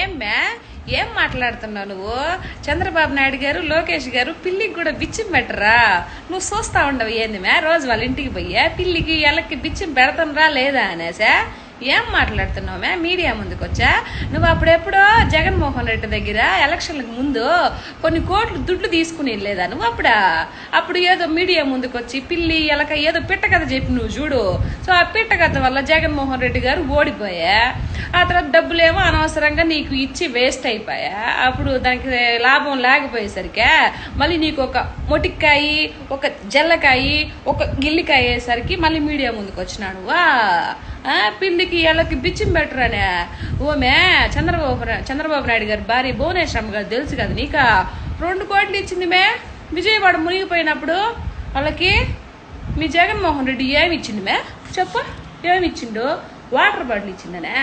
ఏమ్మే ఏం మాట్లాడుతున్నావు నువ్వు? చంద్రబాబు నాయుడు గారు లోకేష్ గారు పిల్లికి కూడా బిచ్చం పెట్టరా? నువ్వు చూస్తా ఉండవు ఏంది మే? రోజు వాళ్ళ ఇంటికి పోయా పిల్లికి ఎలక్కి బిచ్చం పెడతానరా లేదా అనేసా? ఏం మాట్లాడుతున్నావు మే? మీడియా ముందుకు వచ్చా నువ్వు? అప్పుడెప్పుడో జగన్మోహన్ రెడ్డి దగ్గర ఎలక్షన్లకు ముందు కొన్ని కోట్లు దుడ్లు తీసుకుని లేదా నువ్వు? అప్పుడు ఏదో మీడియా ముందుకు వచ్చి పిల్లి ఎలక ఏదో పిట్ట కథ చెప్పి నువ్వు చూడు. సో ఆ పిట్ట కథ వల్ల జగన్మోహన్ రెడ్డి గారు ఓడిపోయా. ఆ తర్వాత డబ్బులేమో అనవసరంగా నీకు ఇచ్చి వేస్ట్ అయిపోయా. అప్పుడు దానికి లాభం లేకపోయేసరికి మళ్ళీ నీకు ఒక మొటిక్కాయి, ఒక జల్లకాయి, ఒక గిల్లికాయ అయ్యేసరికి మళ్ళీ మీడియా ముందుకు వచ్చినాడు. పిల్లికి ఎలకి బిచ్చం పెట్టరానే? ఓమే చంద్రబాబు నాయుడు గారు భార్య భువనేశ్వరమ్మ గారు తెలుసు కదా నీకు? 2 కోట్లు ఇచ్చింది మే విజయవాడ మునిగిపోయినప్పుడు వాళ్ళకి. మీ జగన్మోహన్ రెడ్డి ఏమి ఇచ్చింది మే చెప్పు? ఏమి ఇచ్చిండు? Water bottle ఇచ్చిందనే.